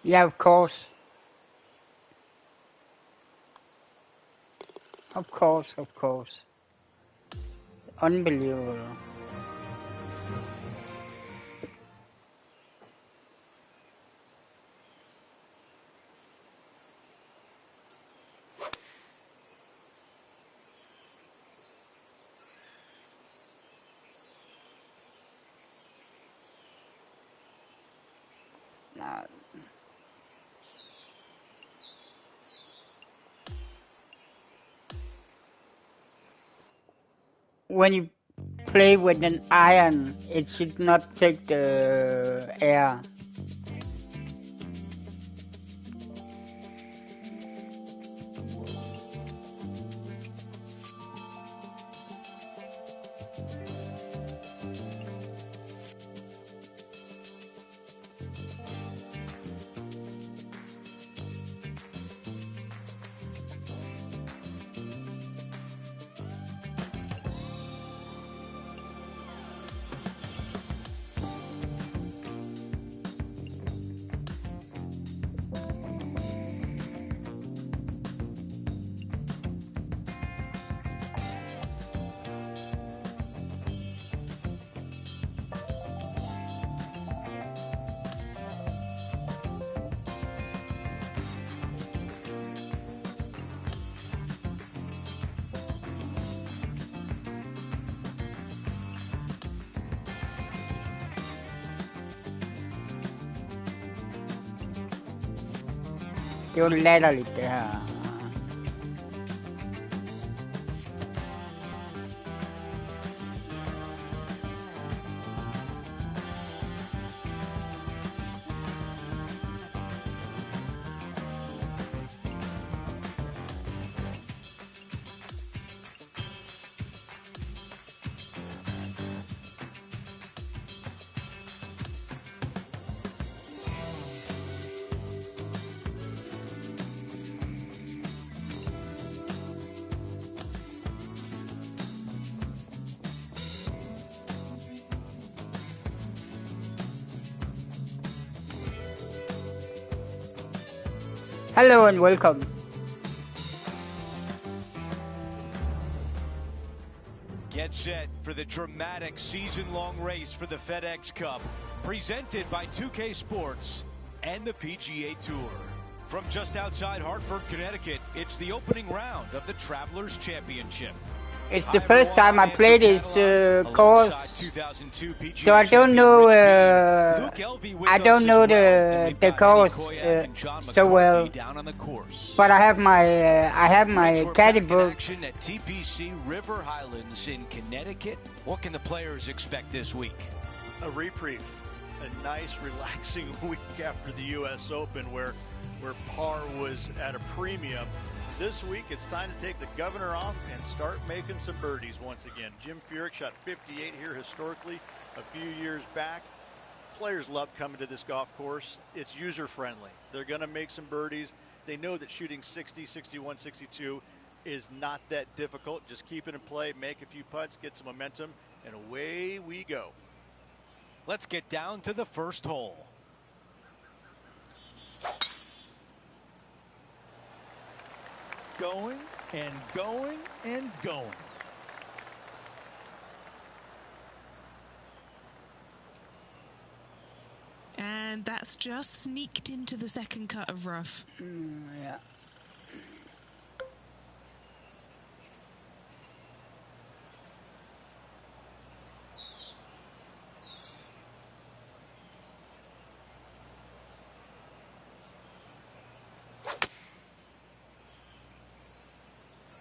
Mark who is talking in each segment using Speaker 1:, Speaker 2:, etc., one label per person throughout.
Speaker 1: Yeah, of course. Of course, of course. Unbelievable. Now, when you play with an iron, it should not take the air. Det var latterligt, det her. Hello and welcome.
Speaker 2: Get set for the dramatic season-long race for the FedEx Cup, presented by 2K Sports and the PGA Tour. From just outside Hartford, Connecticut, it's the opening round of the Travelers Championship.
Speaker 1: It's the first time I play this course, so I don't know. I don't know the course so well. But I have my caddy book.
Speaker 2: At TPC River Highlands in Connecticut. What can the players expect this week?
Speaker 3: A reprieve, a nice, relaxing week after the U.S. Open, where par was at a premium. This week, it's time to take the governor off and start making some birdies once again. Jim Furyk shot 58 here historically a few years back. Players love coming to this golf course. It's user-friendly. They're going to make some birdies. They know that shooting 60, 61, 62 is not that difficult. Just keep it in play, make a few putts, get some momentum, and away we go.
Speaker 2: Let's get down to the first hole.
Speaker 3: Going and going and going.
Speaker 4: And that's just sneaked into the second cut of rough.
Speaker 1: Yeah.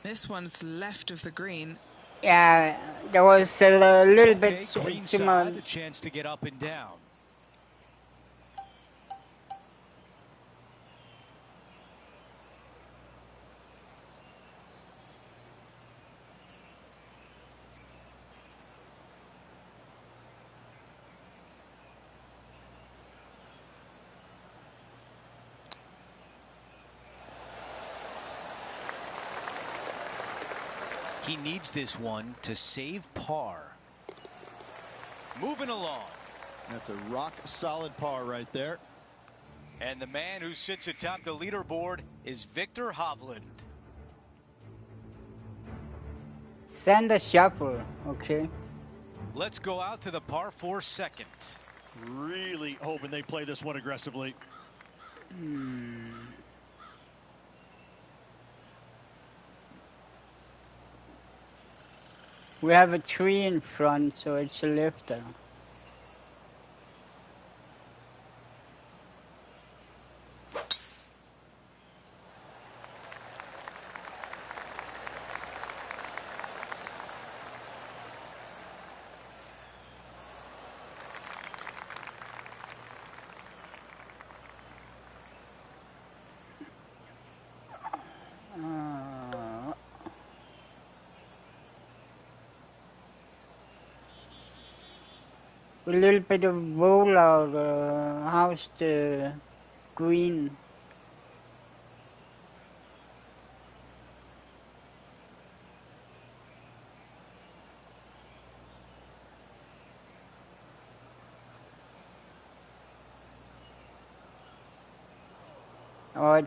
Speaker 4: This one's left of the green.
Speaker 1: Yeah, there was a little bit
Speaker 2: Green
Speaker 1: too
Speaker 2: side,
Speaker 1: much.
Speaker 2: a chance to get up and down. He needs this one to save par. Moving along.
Speaker 3: That's a rock solid par right there.
Speaker 2: And the man who sits atop the leaderboard is Victor Hovland.
Speaker 1: Send a shuffle, okay.
Speaker 2: Let's go out to the par 4 second.
Speaker 3: Really hoping they play this one aggressively.
Speaker 1: We have a tree in front, so it's a lifter. A little bit of rollout. How's the green? Oh,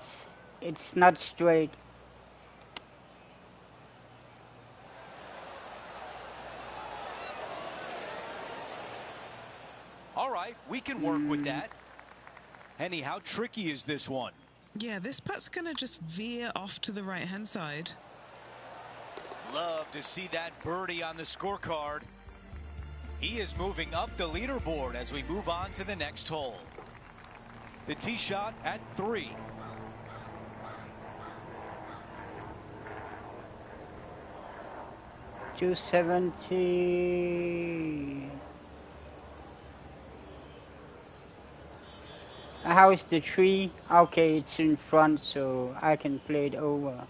Speaker 1: it's not straight.
Speaker 2: All right, we can work with that. Henny, how tricky is this one?
Speaker 4: Yeah, this putt's going to just veer off to the right-hand side.
Speaker 2: Love to see that birdie on the scorecard. He is moving up the leaderboard as we move on to the next hole. The tee shot at 3.
Speaker 1: $270. How is the tree? Okay, it's in front, so I can play it over.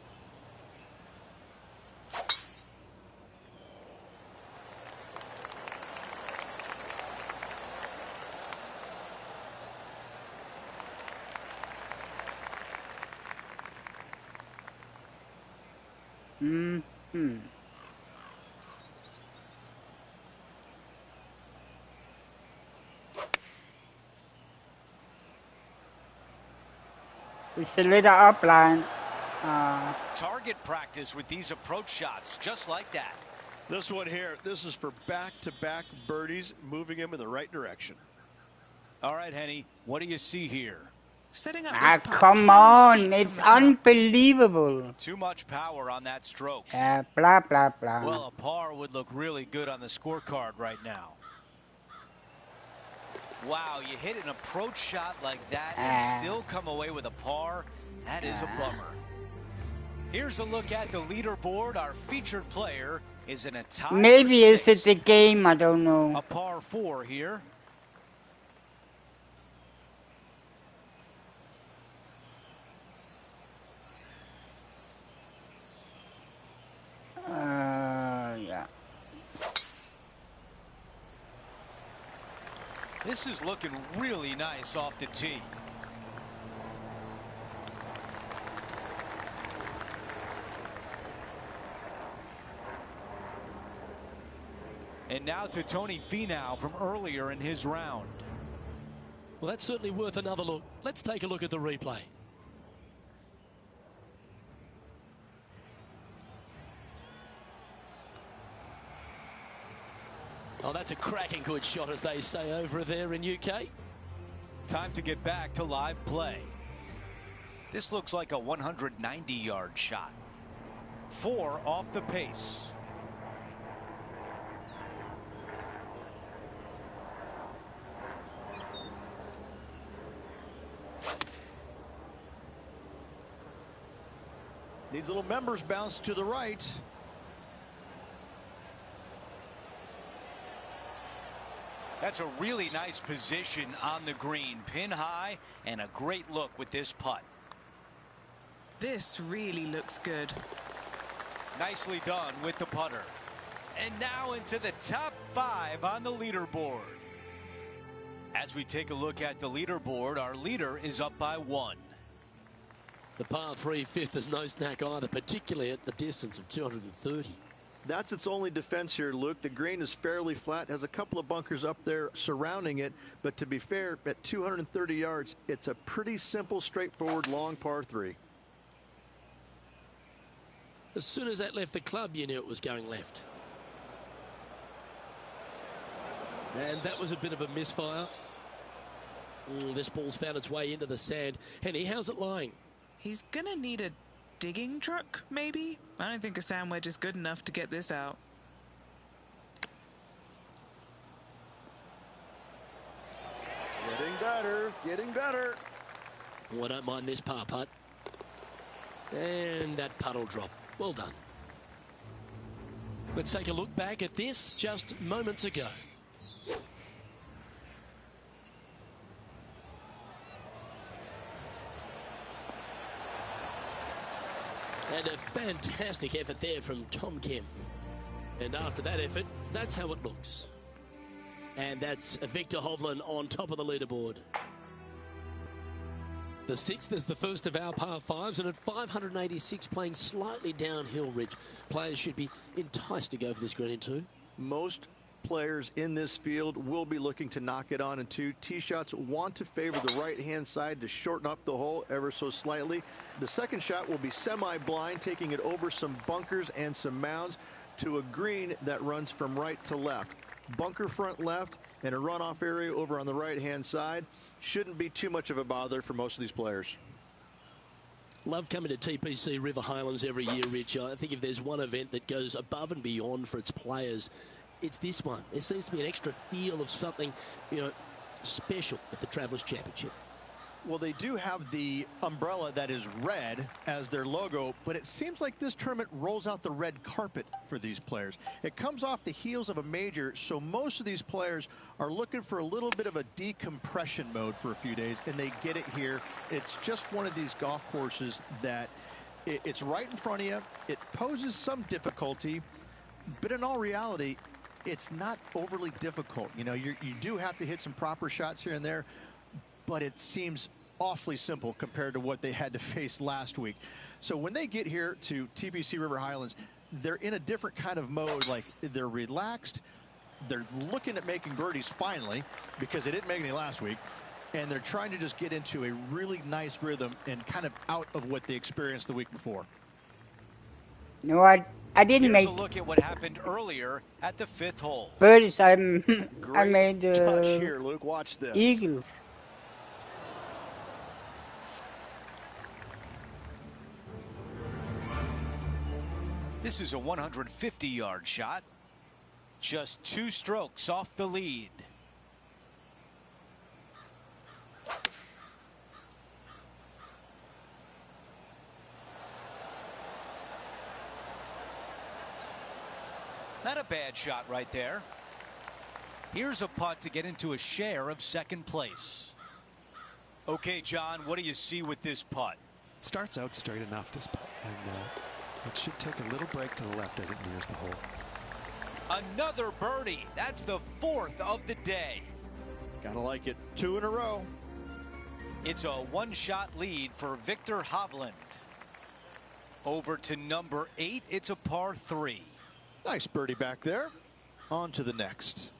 Speaker 1: It's a little upline.
Speaker 2: Target practice with these approach shots, just like that.
Speaker 3: This one here, this is for back-to-back birdies, moving him in the right direction.
Speaker 2: All right, Henny, what do you see here?
Speaker 4: Setting up this putt
Speaker 1: Come
Speaker 4: 10
Speaker 1: on,
Speaker 4: feet
Speaker 1: it's
Speaker 4: from the cup.
Speaker 1: unbelievable.
Speaker 2: Too much power on that stroke.
Speaker 1: Blah, blah, blah.
Speaker 2: Well, a par would look really good on the scorecard right now. Wow, you hit an approach shot like that and still come away with a par. That is a bummer. Here's a look at the leaderboard. Our featured player is in a tie.
Speaker 1: Maybe is it the game? I don't know.
Speaker 2: A par 4 here.
Speaker 1: Yeah.
Speaker 2: This is looking really nice off the tee. And now to Tony Finau from earlier in his round.
Speaker 5: Well, that's certainly worth another look. Let's take a look at the replay. Oh, that's a cracking good shot, as they say over there in UK.
Speaker 2: Time to get back to live play. This looks like a 190-yard shot. 4 off the pace.
Speaker 3: Needs a little members bounce to the right.
Speaker 2: That's a really nice position on the green. Pin high and a great look with this putt.
Speaker 4: This really looks good.
Speaker 2: Nicely done with the putter. And now into the top 5 on the leaderboard. As we take a look at the leaderboard, our leader is up by 1.
Speaker 5: The par 3 fifth is no snack either, particularly at the distance of 230.
Speaker 3: That's its only defense here, Luke. The green is fairly flat, has a couple of bunkers up there surrounding it, but to be fair, at 230 yards, it's a pretty simple, straightforward, long par 3.
Speaker 5: As soon as that left the club, you knew it was going left. And that was a bit of a misfire. This ball's found its way into the sand. Henny, how's it lying?
Speaker 4: He's gonna need a digging truck, maybe? I don't think a sand wedge is good enough to get this out.
Speaker 3: Getting better, getting better.
Speaker 5: Oh, I don't mind this par putt. And that putt will drop. Well done. Let's take a look back at this just moments ago. And a fantastic effort there from Tom Kim. And after that effort, that's how it looks. And that's Victor Hovland on top of the leaderboard. The 6th is the first of our par 5s, and at 586, playing slightly downhill, Rich, players should be enticed to go for this green in 2.
Speaker 3: Most players in this field will be looking to knock it on in 2. Tee shots want to favor the right-hand side to shorten up the hole ever so slightly. The second shot will be semi-blind, taking it over some bunkers and some mounds to a green that runs from right to left. Bunker front left and a runoff area over on the right-hand side. Shouldn't be too much of a bother for most of these players.
Speaker 5: Love coming to TPC River Highlands every year, Rich. I think if there's one event that goes above and beyond for its players, it's this one. There seems to be an extra feel of something, you know, special at the Travelers Championship.
Speaker 3: Well, they do have the umbrella that is red as their logo, but it seems like this tournament rolls out the red carpet for these players. It comes off the heels of a major, so most of these players are looking for a little bit of a decompression mode for a few days, and they get it here. It's just one of these golf courses that it's right in front of you. It poses some difficulty, but in all reality, it's not overly difficult. You know, you do have to hit some proper shots here and there, but it seems awfully simple compared to what they had to face last week. So when they get here to TPC River Highlands, they're in a different kind of mode. Like, they're relaxed. They're looking at making birdies finally, because they didn't make any last week. And they're trying to just get into a really nice rhythm and kind of out of what they experienced the week before.
Speaker 1: No, I didn't make.
Speaker 2: Here's a look at what happened earlier at the 5th hole.
Speaker 1: Birdies, I
Speaker 3: Great
Speaker 1: made
Speaker 3: touch here, Luke. Watch this.
Speaker 1: eagles.
Speaker 2: This is a 150-yard shot. Just 2 strokes off the lead. Not a bad shot right there. Here's a putt to get into a share of 2nd place. Okay, John, what do you see with this putt?
Speaker 6: It starts out straight enough, this putt, and it should take a little break to the left as it nears the hole.
Speaker 2: Another birdie. That's the 4th of the day.
Speaker 3: Gotta like it. 2 in a row.
Speaker 2: It's a 1-shot lead for Victor Hovland. Over to number 8. It's a par 3.
Speaker 3: Nice birdie back there. On to the next.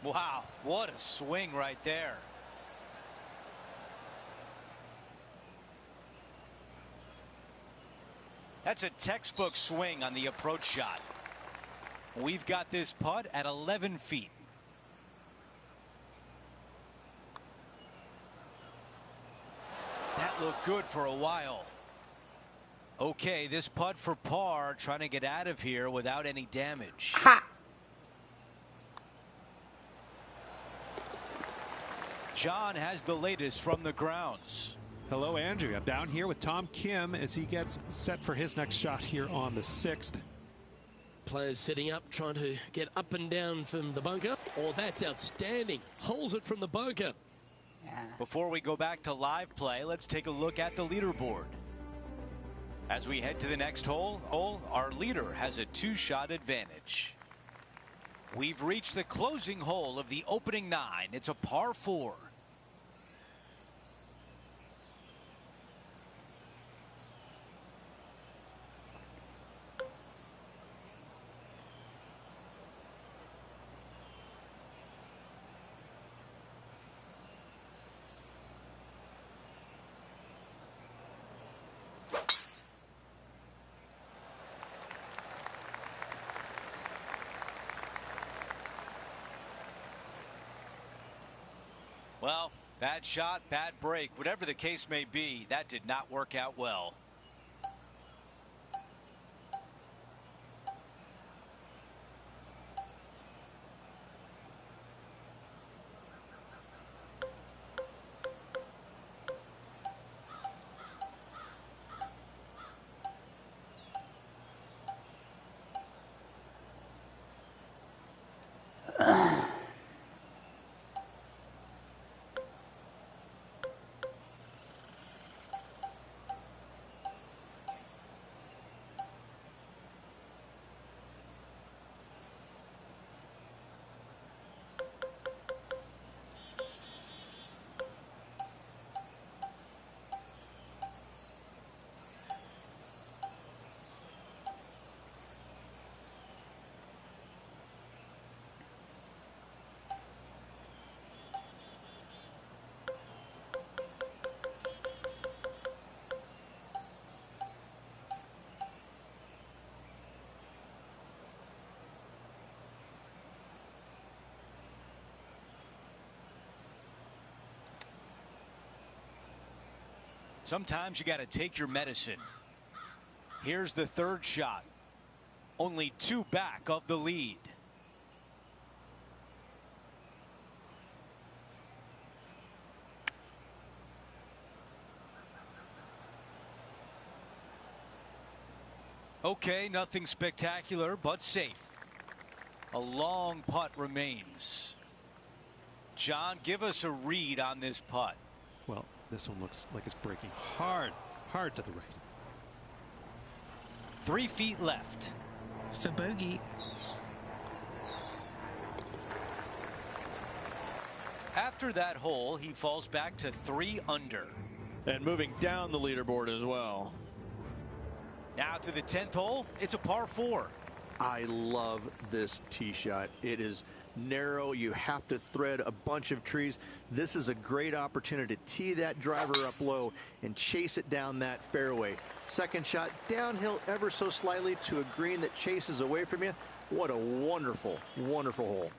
Speaker 2: Wow, what a swing right there. That's a textbook swing on the approach shot. We've got this putt at 11 feet. That looked good for a while. Okay, this putt for par, trying to get out of here without any damage.
Speaker 1: Ha!
Speaker 2: John has the latest from the grounds.
Speaker 6: Hello, Andrew. I'm down here with Tom Kim as he gets set for his next shot here on the 6th.
Speaker 5: Players setting up, trying to get up and down from the bunker. Oh, that's outstanding. Holds it from the bunker.
Speaker 2: Before we go back to live play, let's take a look at the leaderboard. As we head to the next hole, our leader has a 2-shot advantage. We've reached the closing hole of the opening 9. It's a par 4. Well, bad shot, bad break, whatever the case may be, that did not work out well. Sometimes you got to take your medicine. Here's the 3rd shot. Only 2 back of the lead. Okay, nothing spectacular, but safe. A long putt remains. John, give us a read on this putt.
Speaker 6: Well, this one looks like it's breaking hard to the right.
Speaker 2: 3 feet left.
Speaker 4: For bogey.
Speaker 2: After that hole, he falls back to 3 under.
Speaker 3: And moving down the leaderboard as well.
Speaker 2: Now to the 10th hole, it's a par 4.
Speaker 3: I love this tee shot. It is narrow. You have to thread a bunch of trees. This is a great opportunity to tee that driver up low and chase it down that fairway. Second shot downhill ever so slightly to a green that chases away from you. What a wonderful, wonderful hole.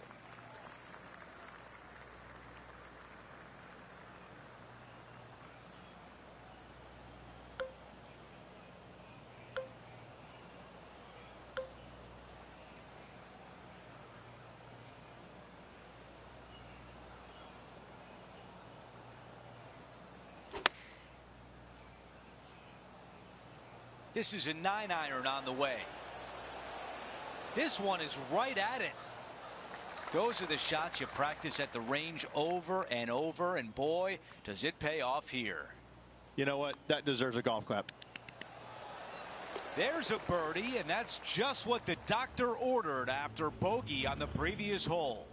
Speaker 2: This is a 9-iron on the way. This one is right at it. Those are the shots you practice at the range over and over, and boy, does it pay off here.
Speaker 3: You know what? That deserves a golf clap.
Speaker 2: There's a birdie, and that's just what the doctor ordered after bogey on the previous hole.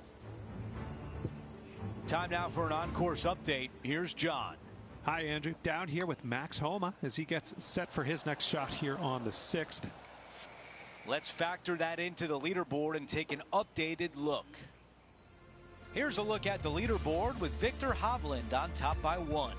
Speaker 2: Time now for an on-course update. Here's John.
Speaker 6: Hi, Andrew. Down here with Max Homa as he gets set for his next shot here on the 6th.
Speaker 2: Let's factor that into the leaderboard and take an updated look. Here's a look at the leaderboard with Victor Hovland on top by 1.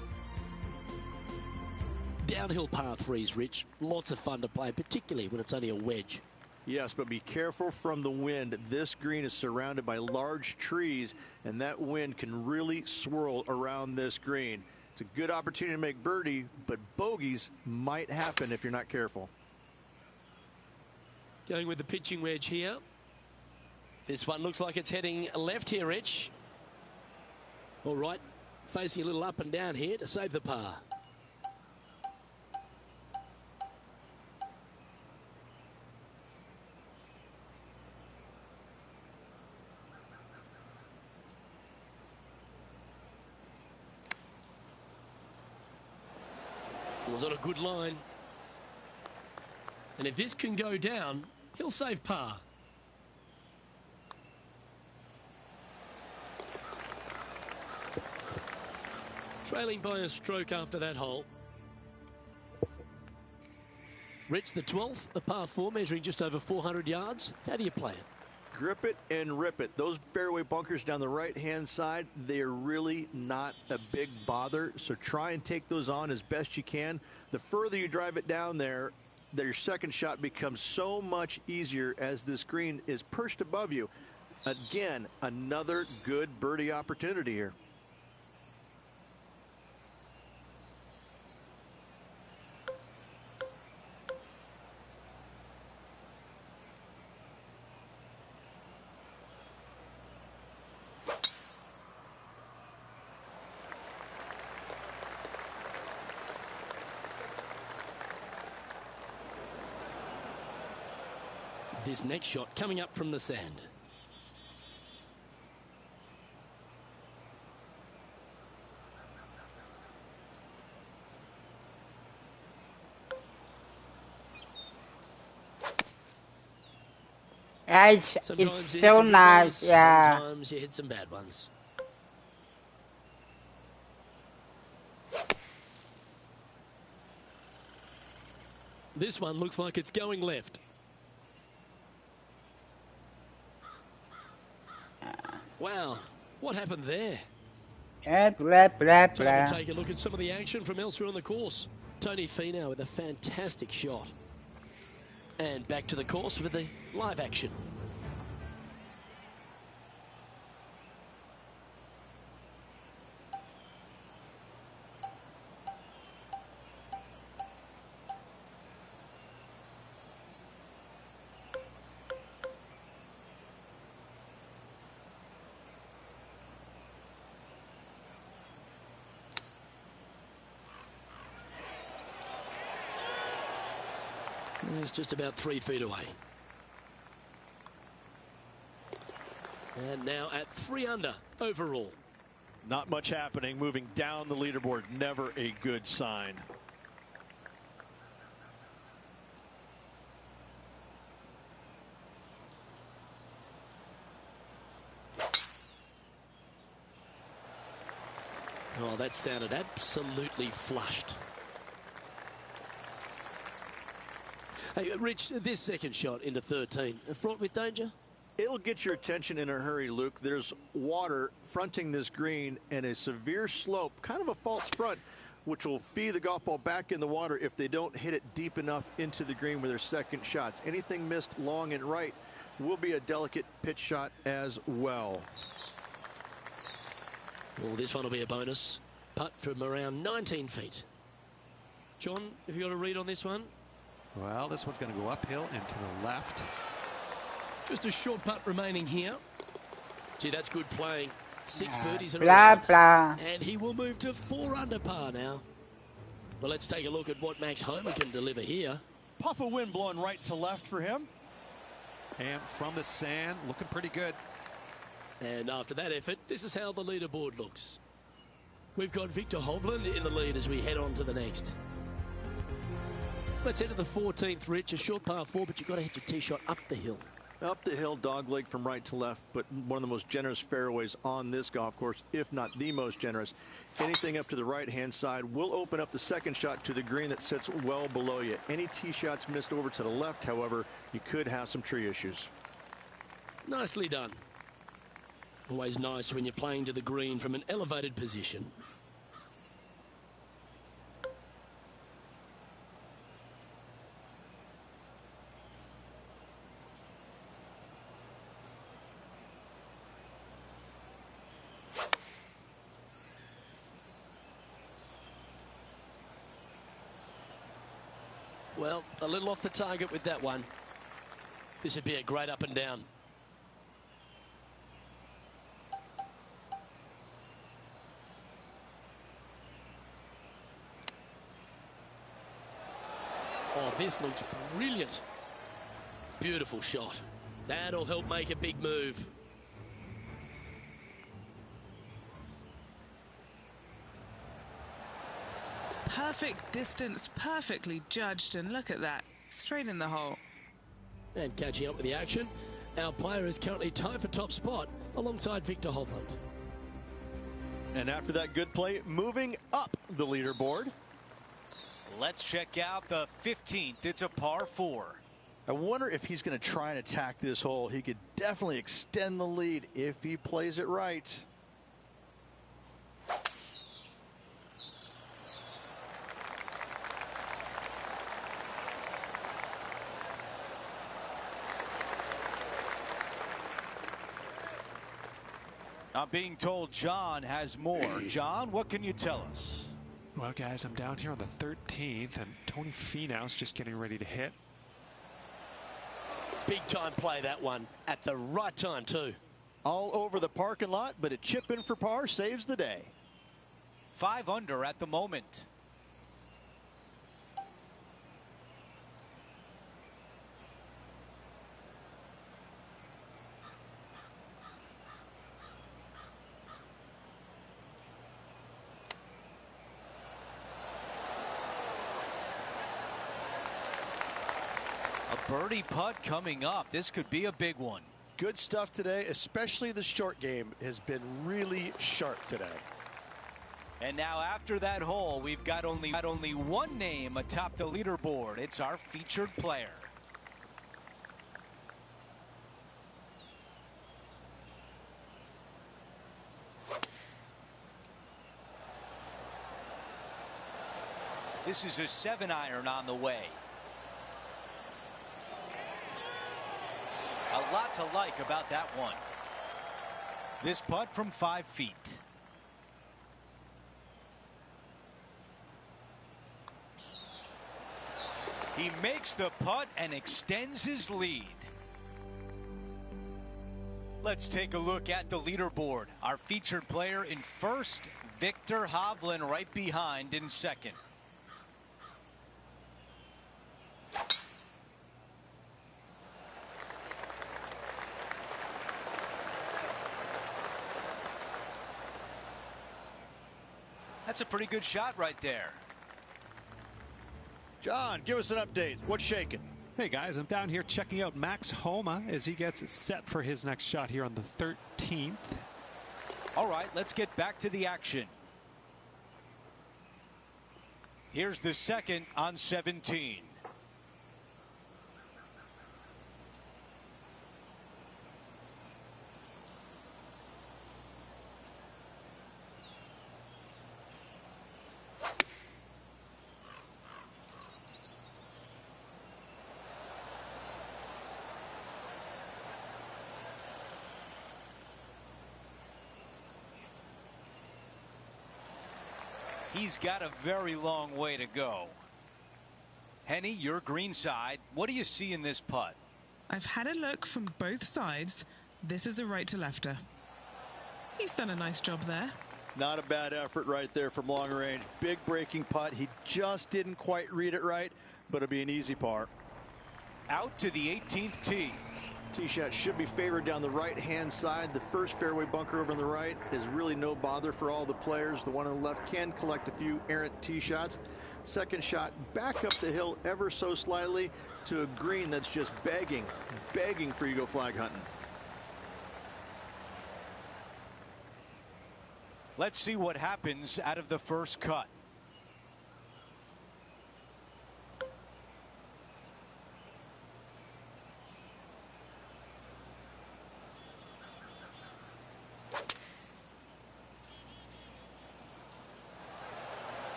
Speaker 5: Downhill par 3s, Rich. Lots of fun to play, particularly when it's only a wedge.
Speaker 3: Yes, but be careful from the wind. This green is surrounded by large trees, and that wind can really swirl around this green. It's a good opportunity to make birdie, but bogeys might happen if you're not careful.
Speaker 5: Going with the pitching wedge here. This one looks like it's heading left here, Rich. All right, facing a little up and down here to save the par. Was on a good line. And if this can go down, he'll save par. Trailing by a stroke after that hole. Rich, the 12th, a par 4 measuring just over 400 yards. How do you play it?
Speaker 3: Grip it and rip it. Those fairway bunkers down the right-hand side, they are really not a big bother, so try and take those on as best you can. The further you drive it down there, your second shot becomes so much easier as this green is perched above you. Again, another good birdie opportunity here.
Speaker 5: This next shot coming up from the sand.
Speaker 1: It's so nice, yeah.
Speaker 5: Sometimes you hit some bad ones. This one looks like it's going left. Wow, what happened there?
Speaker 1: Blah, blah, blah,
Speaker 5: Time
Speaker 1: blah.
Speaker 5: to take a look at some of the action from elsewhere on the course. Tony Finau with a fantastic shot. And back to the course with the live action. It's just about 3 feet away. And now at 3 under overall.
Speaker 3: Not much happening, moving down the leaderboard. Never a good sign.
Speaker 5: Oh, that sounded absolutely flushed. Hey, Rich, this second shot into 13, fraught with danger?
Speaker 3: It'll get your attention in a hurry, Luke. There's water fronting this green and a severe slope, kind of a false front, which will feed the golf ball back in the water if they don't hit it deep enough into the green with their second shots. Anything missed long and right will be a delicate pitch shot as well.
Speaker 5: Well, this one will be a bonus. Putt from around 19 feet. John, have you got a read on this one?
Speaker 6: Well, this one's going to go uphill and to the left.
Speaker 5: Just a short putt remaining here. Gee, that's good playing. 6 birdies in a
Speaker 1: Blah,
Speaker 5: row.
Speaker 1: blah.
Speaker 5: And he will move to 4 under par now. Well, let's take a look at what Max Homa can deliver here.
Speaker 3: Puff of wind blowing right to left for him.
Speaker 6: And from the sand, looking pretty good.
Speaker 5: And after that effort, this is how the leaderboard looks. We've got Victor Hovland in the lead as we head on to the next. Let's head to the 14th, Rich. A short par 4, but you've got to hit your tee shot up the hill.
Speaker 3: Up the hill, dogleg from right to left, but one of the most generous fairways on this golf course, if not the most generous. Anything up to the right-hand side will open up the second shot to the green that sits well below you. Any tee shots missed over to the left, however, you could have some tree issues.
Speaker 5: Nicely done. Always nice when you're playing to the green from an elevated position. Well, a little off the target with that one. This would be a great up and down. Oh, this looks brilliant. Beautiful shot. That'll help make a big move.
Speaker 4: Perfect distance, perfectly judged, and look at that. Straight in the hole.
Speaker 5: And catching up with the action, our player is currently tied for top spot alongside Victor Hovland.
Speaker 3: And after that good play, moving up the leaderboard.
Speaker 2: Let's check out the 15th. It's a par 4.
Speaker 3: I wonder if he's going to try and attack this hole. He could definitely extend the lead if he plays it right.
Speaker 2: I'm being told John has more. John, what can you tell us?
Speaker 6: Well, guys, I'm down here on the 13th, and Tony Finau's just getting ready to hit.
Speaker 5: Big time play, that one, at the right time too.
Speaker 3: All over the parking lot, but a chip in for par saves the day.
Speaker 2: 5 under at the moment. A birdie putt coming up. This could be a big one.
Speaker 3: Good stuff today, especially the short game has been really sharp today.
Speaker 2: And now after that hole, we've got only one name atop the leaderboard. It's our featured player. This is a 7-iron on the way. A lot to like about that one. This putt from 5 feet. He makes the putt and extends his lead. Let's take a look at the leaderboard. Our featured player in first, Victor Hovland right behind in second. That's a pretty good shot right there.
Speaker 3: John, give us an update. What's shaking?
Speaker 6: Hey guys, I'm down here checking out Max Homa as he gets it set for his next shot here on the 13th.
Speaker 2: All right, let's get back to the action. Here's the second on 17. He's got a very long way to go. Henny, your green side. What do you see in this putt?
Speaker 4: I've had a look from both sides. This is a right to lefter. He's done a nice job there.
Speaker 3: Not a bad effort right there from long range. Big breaking putt. He just didn't quite read it right, but it'll be an easy par.
Speaker 2: Out to the 18th tee.
Speaker 3: Tee shot should be favored down the right-hand side. The first fairway bunker over on the right is really no bother for all the players. The one on the left can collect a few errant tee shots, Second shot back up the hill ever so slightly to a green that's just begging for you to go flag hunting.
Speaker 2: Let's see what happens out of the first cut.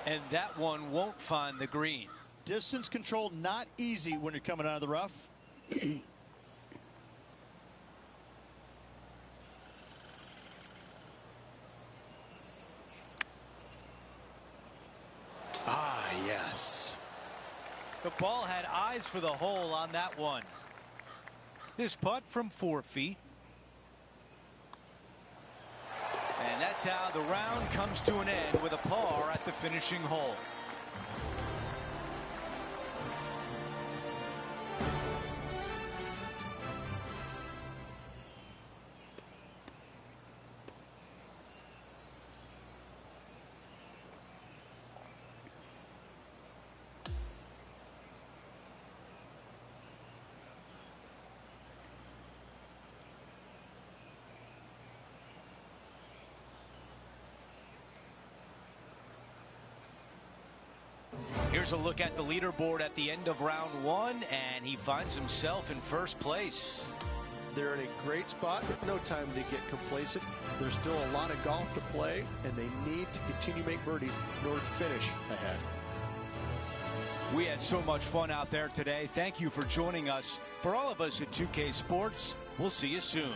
Speaker 2: And that one won't find the green.
Speaker 3: Distance control not easy when you're coming out of the rough.
Speaker 2: Ah, yes. The ball had eyes for the hole on that one. This putt from 4 feet. And that's how the round comes to an end with a par at the finishing hole. Here's a look at the leaderboard at the end of round 1, and he finds himself in first place.
Speaker 3: They're in a great spot. No time to get complacent. There's still a lot of golf to play, and they need to continue to make birdies in order to finish ahead.
Speaker 2: We had so much fun out there today. Thank you for joining us. For all of us at 2K Sports, we'll see you soon.